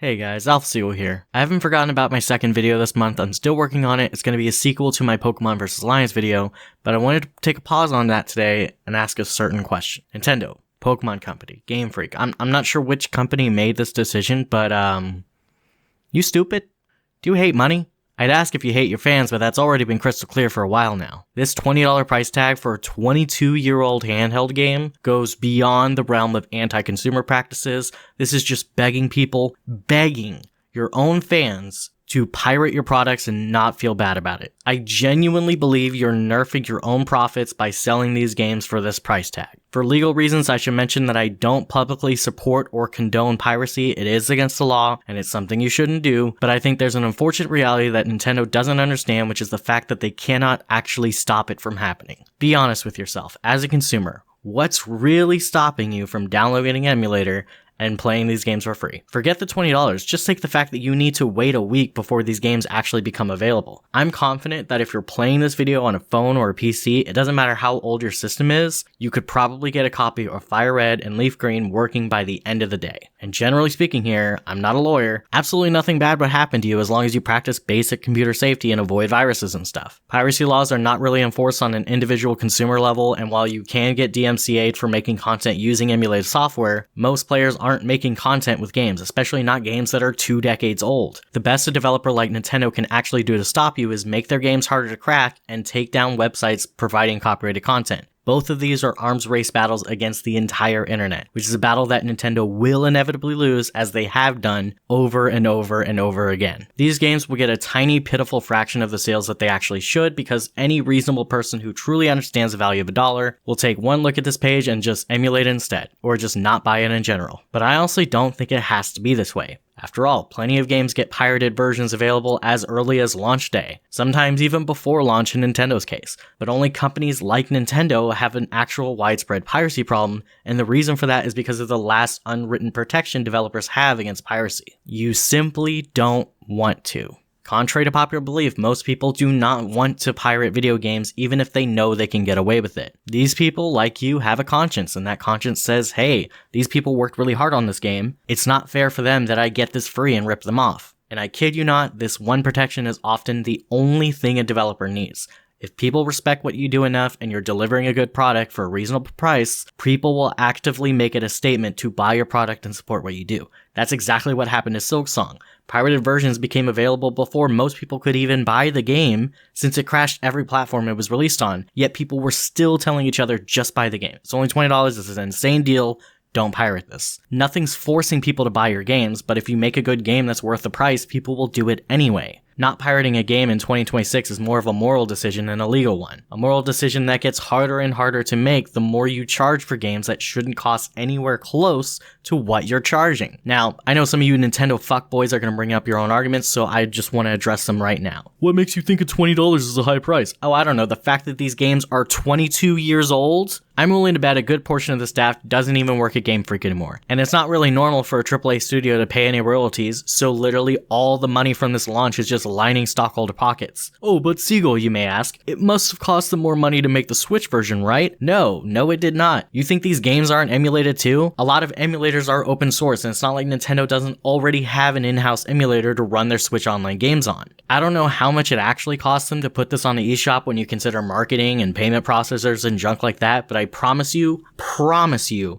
Hey guys, AlphaSeagull here. I haven't forgotten about my second video this month. I'm still working on it. It's going to be a sequel to my Pokemon vs. Lions video, but I wanted to take a pause on that today and ask a certain question. Nintendo, Pokemon Company, Game Freak. I'm not sure which company made this decision, but you stupid? Do you hate money? I'd ask if you hate your fans, but that's already been crystal clear for a while now. This $20 price tag for a 22-year-old handheld game goes beyond the realm of anti-consumer practices. This is just begging your own fans to pirate your products and not feel bad about it. I genuinely believe you're nerfing your own profits by selling these games for this price tag. For legal reasons, I should mention that I don't publicly support or condone piracy. It is against the law, and it's something you shouldn't do, but I think there's an unfortunate reality that Nintendo doesn't understand, which is the fact that they cannot actually stop it from happening. Be honest with yourself. As a consumer, what's really stopping you from downloading an emulator and playing these games for free? Forget the $20, just take the fact that you need to wait a week before these games actually become available. I'm confident that if you're playing this video on a phone or a PC, it doesn't matter how old your system is, you could probably get a copy of Fire Red and Leaf Green working by the end of the day. And generally speaking here, I'm not a lawyer, absolutely nothing bad would happen to you as long as you practice basic computer safety and avoid viruses and stuff. Piracy laws are not really enforced on an individual consumer level, and while you can get DMCA'd for making content using emulated software, most players aren't making content with games, especially not games that are 2 decades old. The best a developer like Nintendo can actually do to stop you is make their games harder to crack and take down websites providing copyrighted content. Both of these are arms race battles against the entire internet, which is a battle that Nintendo will inevitably lose, as they have done over and over and over again. These games will get a tiny, pitiful fraction of the sales that they actually should, because any reasonable person who truly understands the value of a dollar will take one look at this page and just emulate it instead, or just not buy it in general. But I honestly don't think it has to be this way. After all, plenty of games get pirated versions available as early as launch day, sometimes even before launch in Nintendo's case, but only companies like Nintendo have an actual widespread piracy problem, and the reason for that is because of the last unwritten protection developers have against piracy. You simply don't want to. Contrary to popular belief, most people do not want to pirate video games even if they know they can get away with it. These people, like you, have a conscience, and that conscience says, hey, these people worked really hard on this game. It's not fair for them that I get this free and rip them off. And I kid you not, this one protection is often the only thing a developer needs. If people respect what you do enough and you're delivering a good product for a reasonable price, people will actively make it a statement to buy your product and support what you do. That's exactly what happened to Silksong. Pirated versions became available before most people could even buy the game, since it crashed every platform it was released on, yet people were still telling each other just buy the game. It's only $20, this is an insane deal, don't pirate this. Nothing's forcing people to buy your games, but if you make a good game that's worth the price, people will do it anyway. Not pirating a game in 2026 is more of a moral decision than a legal one. A moral decision that gets harder and harder to make the more you charge for games that shouldn't cost anywhere close to what you're charging. Now, I know some of you Nintendo fuckboys are going to bring up your own arguments, so I just want to address them right now. What makes you think a $20 is a high price? Oh, I don't know. The fact that these games are 22 years old? I'm willing to bet a good portion of the staff doesn't even work at Game Freak anymore. And it's not really normal for a AAA studio to pay any royalties, so literally all the money from this launch is just lining stockholder pockets. Oh, but Seagull, you may ask, it must have cost them more money to make the Switch version, right? No, it did not. You think these games aren't emulated too? A lot of emulators are open source, and it's not like Nintendo doesn't already have an in-house emulator to run their Switch Online games on. I don't know how much it actually costs them to put this on the eShop when you consider marketing and payment processors and junk like that, but I promise you,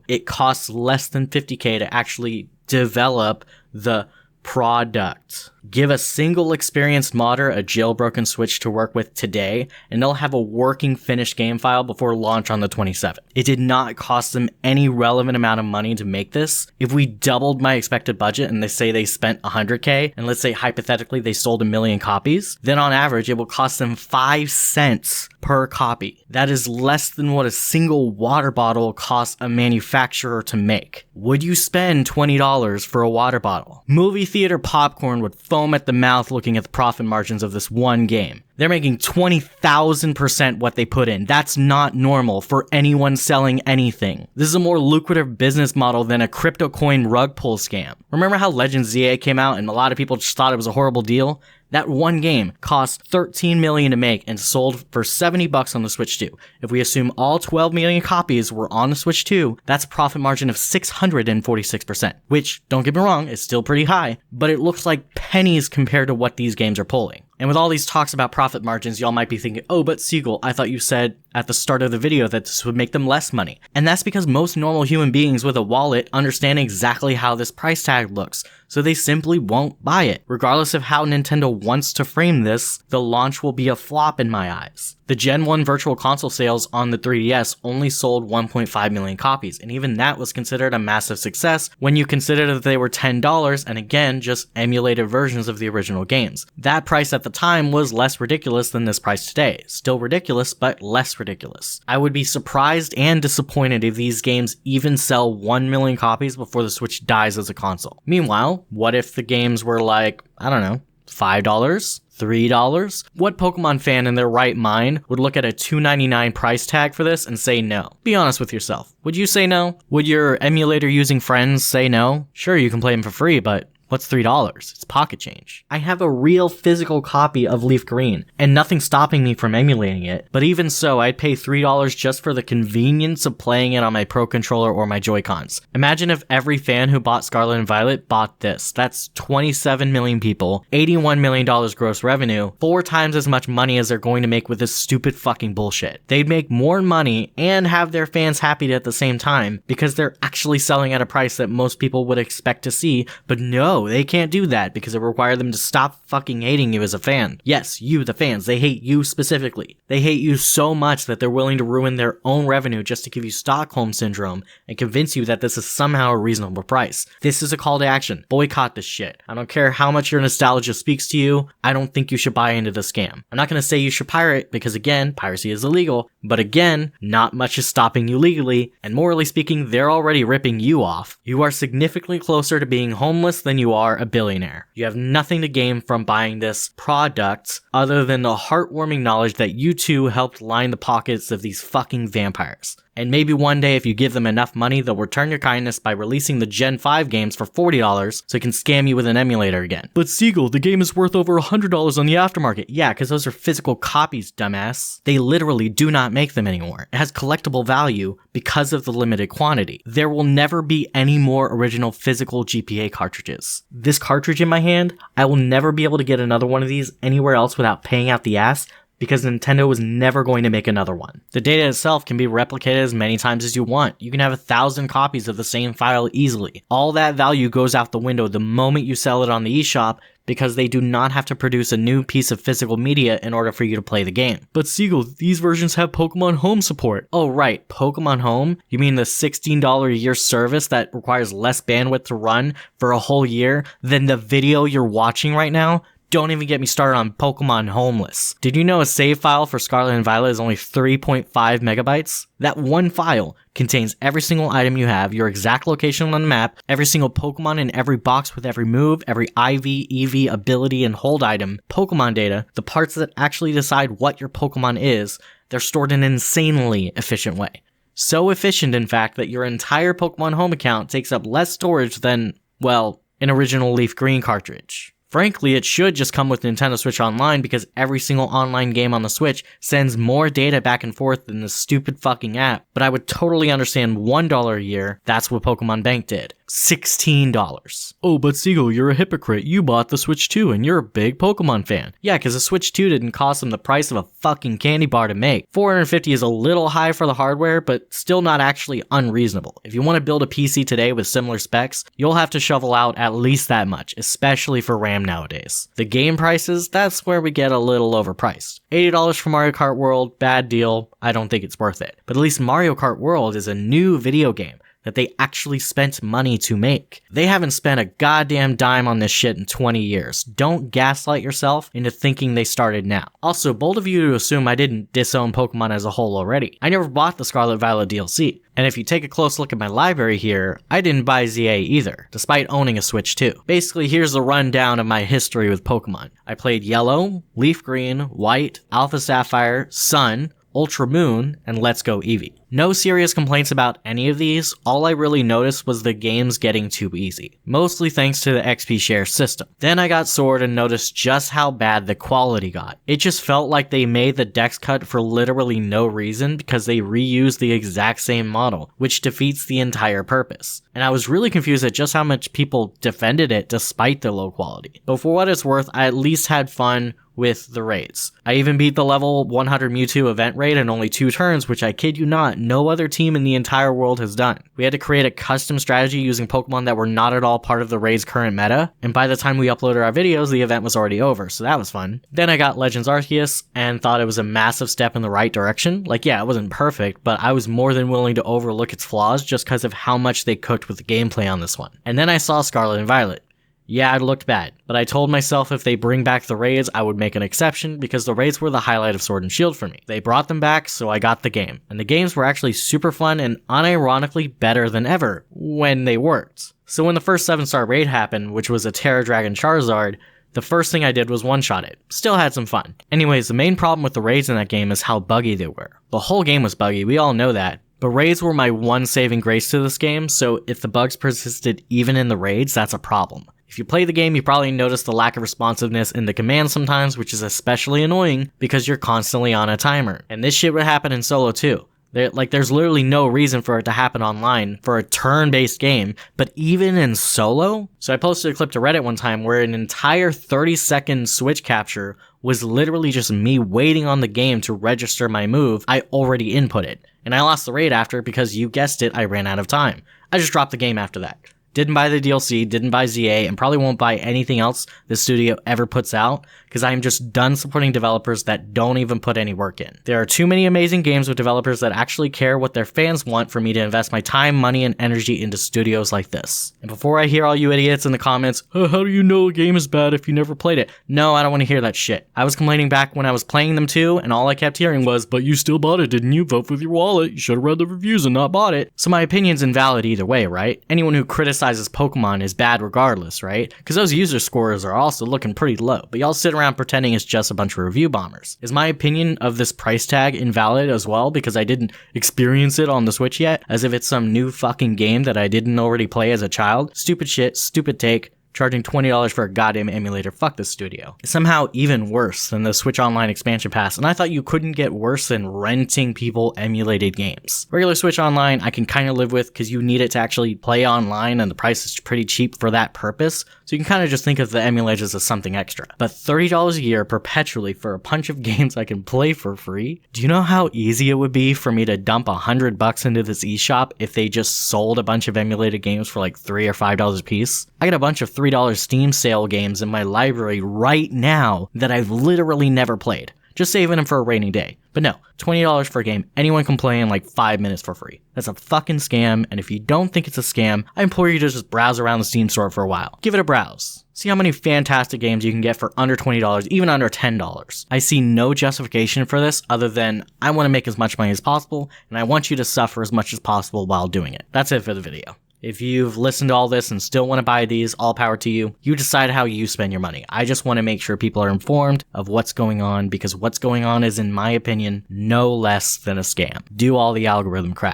it costs less than $50K to actually develop the product. Give a single experienced modder a jailbroken Switch to work with today, and they'll have a working finished game file before launch on the 27th. It did not cost them any relevant amount of money to make this. If we doubled my expected budget and they say they spent $100K, and let's say hypothetically they sold 1 million copies, then on average it will cost them 5 cents per copy. That is less than what a single water bottle costs a manufacturer to make. Would you spend $20 for a water bottle? Movie theater popcorn would foam at the mouth looking at the profit margins of this one game. They're making 20,000% what they put in. That's not normal for anyone selling anything. This is a more lucrative business model than a crypto coin rug pull scam. Remember how Legends ZA came out and a lot of people just thought it was a horrible deal? That one game cost $13 million to make and sold for $70 on the Switch 2. If we assume all 12 million copies were on the Switch 2, that's a profit margin of 646%, which, don't get me wrong, is still pretty high, but it looks like pennies compared to what these games are pulling. And with all these talks about profit margins, y'all might be thinking, oh, but Siegel, I thought you said at the start of the video that this would make them less money. And that's because most normal human beings with a wallet understand exactly how this price tag looks, so they simply won't buy it. Regardless of how Nintendo wants to frame this, the launch will be a flop in my eyes. The Gen 1 Virtual Console sales on the 3DS only sold 1.5 million copies, and even that was considered a massive success when you consider that they were $10 and again, just emulated versions of the original games. That price at the time was less ridiculous than this price today. Still ridiculous, but less ridiculous. I would be surprised and disappointed if these games even sell 1 million copies before the Switch dies as a console. Meanwhile, what if the games were like, I don't know, $5? $3? What Pokemon fan in their right mind would look at a $2.99 price tag for this and say no? Be honest with yourself. Would you say no? Would your emulator using friends say no? Sure, you can play them for free, but what's $3? It's pocket change. I have a real physical copy of Leaf Green, and nothing's stopping me from emulating it, but even so, I'd pay $3 just for the convenience of playing it on my Pro Controller or my Joy-Cons. Imagine if every fan who bought Scarlet and Violet bought this. That's 27 million people, $81 million gross revenue, 4 times as much money as they're going to make with this stupid fucking bullshit. They'd make more money and have their fans happy at the same time because they're actually selling at a price that most people would expect to see, but no, they can't do that because it requires them to stop fucking hating you as a fan. Yes, you, the fans, they hate you specifically. They hate you so much that they're willing to ruin their own revenue just to give you Stockholm Syndrome and convince you that this is somehow a reasonable price. This is a call to action. Boycott this shit. I don't care how much your nostalgia speaks to you. I don't think you should buy into the scam. I'm not going to say you should pirate because again, piracy is illegal, but again, not much is stopping you legally, and morally speaking, they're already ripping you off. You are significantly closer to being homeless than you are a billionaire. You have nothing to gain from buying this product other than the heartwarming knowledge that you two helped line the pockets of these fucking vampires. And maybe one day if you give them enough money, they'll return your kindness by releasing the Gen 5 games for $40 so they can scam you with an emulator again. But Siegel, the game is worth over $100 on the aftermarket. Yeah, because those are physical copies, dumbass. They literally do not make them anymore. It has collectible value because of the limited quantity. There will never be any more original physical GPA cartridges. This cartridge in my hand, I will never be able to get another one of these anywhere else without paying out the ass, because Nintendo was never going to make another one. The data itself can be replicated as many times as you want. You can have 1,000 copies of the same file easily. All that value goes out the window the moment you sell it on the eShop because they do not have to produce a new piece of physical media in order for you to play the game. But Siegel, these versions have Pokemon Home support. Oh right, Pokemon Home? You mean the $16 a year service that requires less bandwidth to run for a whole year than the video you're watching right now? Don't even get me started on Pokemon Homeless. Did you know a save file for Scarlet and Violet is only 3.5 megabytes? That one file contains every single item you have, your exact location on the map, every single Pokemon in every box with every move, every IV, EV, ability, and hold item, Pokemon data, the parts that actually decide what your Pokemon is. They're stored in an insanely efficient way. So efficient, in fact, that your entire Pokemon Home account takes up less storage than, well, an original Leaf Green cartridge. Frankly, it should just come with Nintendo Switch Online because every single online game on the Switch sends more data back and forth than this stupid fucking app, but I would totally understand $1 a year. That's what Pokemon Bank did. $16. Oh, but Siegel, you're a hypocrite. You bought the Switch 2 and you're a big Pokemon fan. Yeah, because the Switch 2 didn't cost them the price of a fucking candy bar to make. $450 is a little high for the hardware, but still not actually unreasonable. If you want to build a PC today with similar specs, you'll have to shovel out at least that much, especially for RAM nowadays. The game prices, that's where we get a little overpriced. $80 for Mario Kart World, bad deal. I don't think it's worth it. But at least Mario Kart World is a new video game that they actually spent money to make. They haven't spent a goddamn dime on this shit in 20 years. Don't gaslight yourself into thinking they started now. Also, bold of you to assume I didn't disown Pokemon as a whole already. I never bought the Scarlet Violet DLC. And if you take a close look at my library here, I didn't buy ZA either, despite owning a Switch 2. Basically, here's a rundown of my history with Pokemon. I played Yellow, Leaf Green, White, Alpha Sapphire, Sun, Ultra Moon, and Let's Go Eevee. No serious complaints about any of these, all I really noticed was the games getting too easy, mostly thanks to the XP share system. Then I got Sword and noticed just how bad the quality got. It just felt like they made the dex cut for literally no reason because they reused the exact same model, which defeats the entire purpose. And I was really confused at just how much people defended it despite the low quality. But for what it's worth, I at least had fun with the raids. I even beat the level 100 Mewtwo event raid in only 2 turns, which I kid you not, no other team in the entire world has done. We had to create a custom strategy using Pokemon that were not at all part of the raid's current meta, and by the time we uploaded our videos, the event was already over, so that was fun. Then I got Legends Arceus, and thought it was a massive step in the right direction. Like, yeah, it wasn't perfect, but I was more than willing to overlook its flaws just because of how much they cooked with the gameplay on this one. And then I saw Scarlet and Violet. Yeah, it looked bad, but I told myself if they bring back the raids, I would make an exception because the raids were the highlight of Sword and Shield for me. They brought them back, so I got the game. And the games were actually super fun and unironically better than ever, when they worked. So when the first 7-star raid happened, which was a Terra Dragon Charizard, the first thing I did was one-shot it. Still had some fun. Anyways, the main problem with the raids in that game is how buggy they were. The whole game was buggy, we all know that. But raids were my one saving grace to this game, so if the bugs persisted even in the raids, that's a problem. If you play the game, you probably notice the lack of responsiveness in the commands sometimes, which is especially annoying because you're constantly on a timer. And this shit would happen in solo too. There's literally no reason for it to happen online for a turn-based game, but even in solo? So I posted a clip to Reddit one time where an entire 30-second switch capture was literally just me waiting on the game to register my move I already inputted. And I lost the raid after because, you guessed it, I ran out of time. I just dropped the game after that. Didn't buy the DLC, didn't buy ZA, and probably won't buy anything else the studio ever puts out, because I am just done supporting developers that don't even put any work in. There are too many amazing games with developers that actually care what their fans want for me to invest my time, money, and energy into studios like this. And before I hear all you idiots in the comments, how do you know a game is bad if you never played it? No, I don't want to hear that shit. I was complaining back when I was playing them too, and all I kept hearing was, but you still bought it, didn't you? Vote with your wallet. You should have read the reviews and not bought it. So my opinion's invalid either way, right? Anyone who criticizes Pokemon is bad regardless, right? Because those user scores are also looking pretty low, but y'all sit around pretending it's just a bunch of review bombers. Is my opinion of this price tag invalid as well because I didn't experience it on the Switch yet, as if it's some new fucking game that I didn't already play as a child? Stupid shit, stupid take. Charging $20 for a goddamn emulator, fuck this studio. It's somehow even worse than the Switch Online expansion pass, and I thought you couldn't get worse than renting people emulated games. Regular Switch Online I can kind of live with because you need it to actually play online and the price is pretty cheap for that purpose, so you can kind of just think of the emulators as something extra. But $30 a year perpetually for a bunch of games I can play for free? Do you know how easy it would be for me to dump $100 into this eShop if they just sold a bunch of emulated games for like $3 or $5 a piece? I got a bunch of $3 Steam sale games in my library right now that I've literally never played, just saving them for a rainy day. But no, $20 for a game anyone can play in like 5 minutes for free. That's a fucking scam, and if you don't think it's a scam, I implore you to just browse around the Steam store for a while. Give it a browse. See how many fantastic games you can get for under $20, even under $10. I see no justification for this other than I want to make as much money as possible, and I want you to suffer as much as possible while doing it. That's it for the video. If you've listened to all this and still want to buy these, all power to you. You decide how you spend your money. I just want to make sure people are informed of what's going on, because what's going on is, in my opinion, no less than a scam. Do all the algorithm crap.